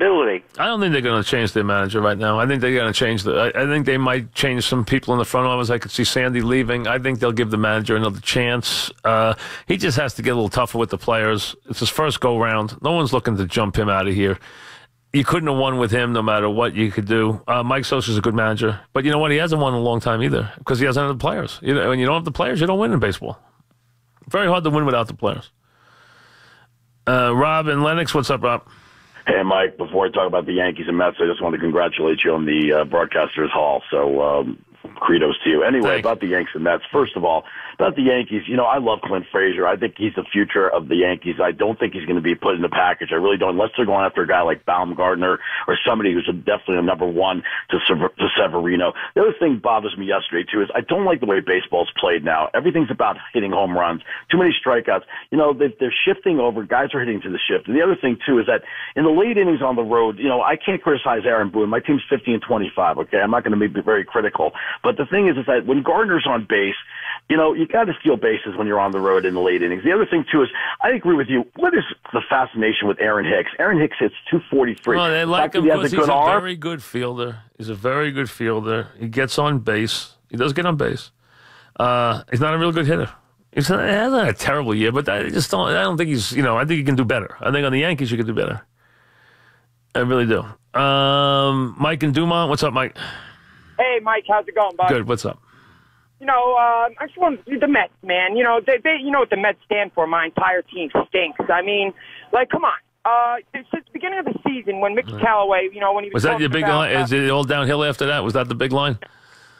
possibility. I don't think they're going to change their manager right now. I think they're going to change I think they might change some people in the front office. I could see Sandy leaving. I think they'll give the manager another chance. He just has to get a little tougher with the players. It's his first go-round. No one's looking to jump him out of here. You couldn't have won with him no matter what you could do. Mike Scioscia's a good manager. But you know what? He hasn't won in a long time either because he doesn't have the players. When you don't have the players, you don't win in baseball. Very hard to win without the players. Rob and Lennox, what's up, Rob? Hey, Mike, before I talk about the Yankees and Mets, I just want to congratulate you on the Broadcasters Hall. So kudos to you. Anyway, about the Yankees and Mets, first of all, about the Yankees, I love Clint Frazier. I think he's the future of the Yankees. I don't think he's going to be put in the package. I really don't, unless they're going after a guy like Baumgartner or somebody who's definitely a number one to Severino. The other thing bothers me yesterday, too, is I don't like the way baseball's played now. Everything's about hitting home runs, too many strikeouts. They're shifting over. Guys are hitting to the shift. And the other thing, too, is that in the late innings on the road, I can't criticize Aaron Boone. My team's 50-25, okay? I'm not going to be very critical. But the thing is that when Gardner's on base, you got to steal bases when you're on the road in the late innings. The other thing, too, is I agree with you. What is the fascination with Aaron Hicks? Aaron Hicks hits 243. Well, they like him because he's a very good fielder. He's a very good fielder. He gets on base. He does get on base. He's not a real good hitter. He hasn't had a terrible year, but I don't think he's, I think he can do better. I think on the Yankees you could do better. I really do. Mike and Dumont, what's up, Mike? Hey, Mike, how's it going, bud? Good, what's up? I just want the Mets, man. They what the Mets stand for. My entire team stinks. I mean, come on. Since the beginning of the season, when Mickey Callaway, when he was that your big line? Is it all downhill after that? Was that the big line?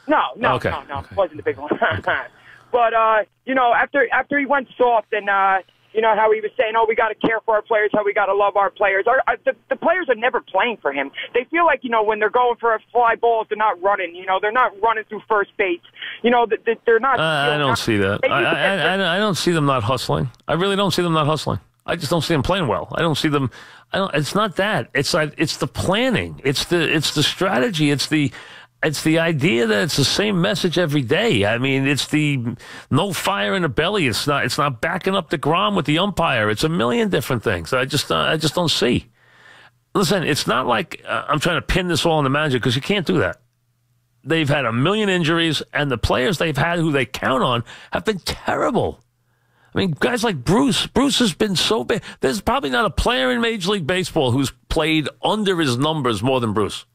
No, okay. No, it wasn't the big one. But after he went soft and how he was saying, we got to care for our players, how we got to love our players. The players are never playing for him. They feel like, when they're going for a fly ball, they're not running. They're not running through first base. They're not. I don't see that. I don't see them not hustling. I really don't see them not hustling. I just don't see them playing well. I don't see them. It's not that. It's the planning. It's the strategy. It's the idea that it's the same message every day. I mean, it's the no fire in the belly. It's not backing up the DeGrom with the umpire. It's a million different things. I just don't see. Listen, it's not like I'm trying to pin this all on the manager because you can't do that. They've had a million injuries, and the players they've had who they count on have been terrible. I mean, guys like Bruce has been so bad. There's probably not a player in Major League Baseball who's played under his numbers more than Bruce.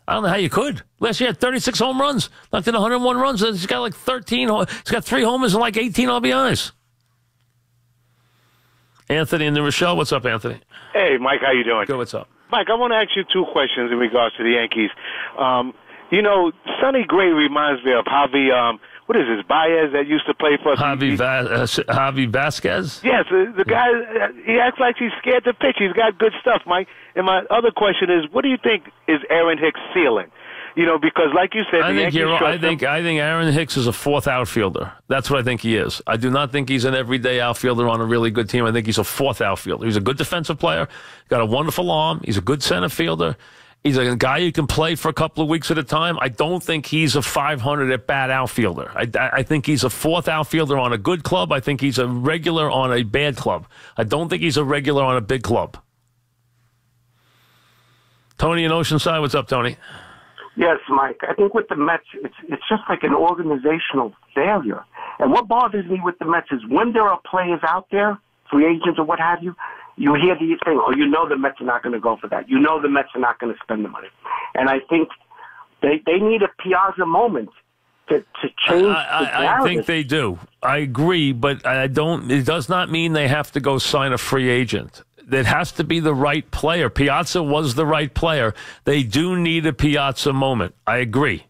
I don't know how you could. Last year, he had 36 home runs, knocked in 101 runs. He's got like 13. He's got 3 homers and like 18 RBIs. Anthony and New Rochelle, what's up, Anthony? Hey, Mike, how you doing? Good, what's up? Mike, I want to ask you 2 questions in regards to the Yankees. Sonny Gray reminds me of Javi. What is this, Baez that used to play for us? Javi Vasquez? Yes, the guy, he acts like he's scared to pitch. He's got good stuff, Mike. And my other question is, what do you think is Aaron Hicks' ceiling? Because like you said, I think Aaron Hicks is a 4th outfielder. That's what I think he is. I do not think he's an everyday outfielder on a really good team. I think he's a 4th outfielder. He's a good defensive player, got a wonderful arm. He's a good center fielder. He's a guy who can play for a couple of weeks at a time. I don't think he's a 500 at bat outfielder. I think he's a 4th outfielder on a good club. I think he's a regular on a bad club. I don't think he's a regular on a big club. Tony in Oceanside, what's up, Tony? Yes, Mike. I think with the Mets, it's just like an organizational failure. And what bothers me with the Mets is when there are players out there, free agents or what have you, you hear these things, the Mets are not going to go for that. The Mets are not going to spend the money. And I think they need a Piazza moment to change the narrative. I think they do. I agree, but it does not mean they have to go sign a free agent. It has to be the right player. Piazza was the right player. They do need a Piazza moment. I agree.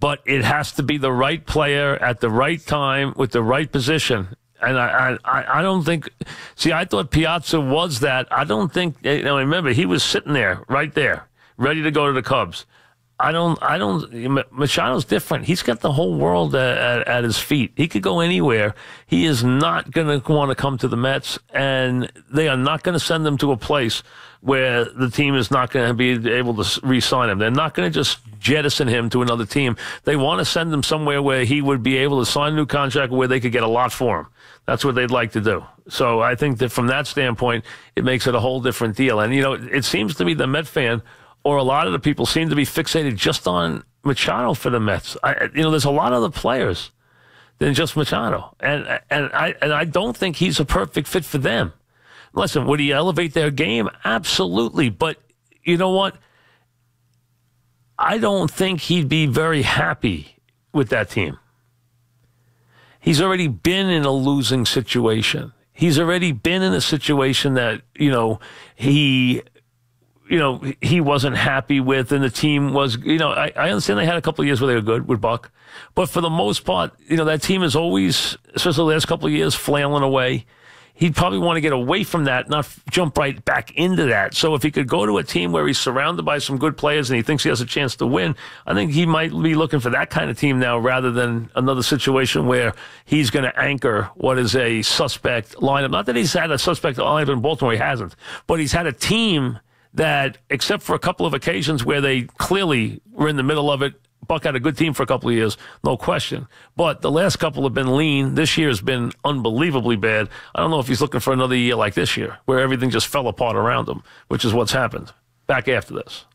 But it has to be the right player at the right time with the right position. And I don't think. See, I thought Piazza was that. I don't think. Remember, he was sitting there, right there, ready to go to the Cubs. Machado's different. He's got the whole world at his feet. He could go anywhere. He is not going to want to come to the Mets, and they are not going to send him to a place where the team is not going to be able to re-sign him. They're not going to just jettison him to another team. They want to send him somewhere where he would be able to sign a new contract where they could get a lot for him. That's what they'd like to do. So I think that from that standpoint, it makes it a whole different deal. And, it seems to me the Met fan, or a lot of the people, seem to be fixated just on Machado for the Mets. There's a lot of other players than just Machado. And I don't think he's a perfect fit for them. Listen, would he elevate their game? Absolutely. But you know what? I don't think he'd be very happy with that team. He's already been in a losing situation. He's already been in a situation that, he wasn't happy with, and the team was, I understand they had a couple of years where they were good with Buck. But for the most part, that team is always, especially the last couple of years, flailing away. He'd probably want to get away from that, not jump right back into that. So if he could go to a team where he's surrounded by some good players and he thinks he has a chance to win, I think he might be looking for that kind of team now rather than another situation where he's going to anchor what is a suspect lineup. Not that he's had a suspect lineup in Baltimore, he hasn't. But he's had a team that, except for a couple of occasions where they clearly were in the middle of it, Buck had a good team for a couple of years, no question. But the last couple have been lean. This year has been unbelievably bad. I don't know if he's looking for another year like this year, where everything just fell apart around him, which is what's happened. Back after this.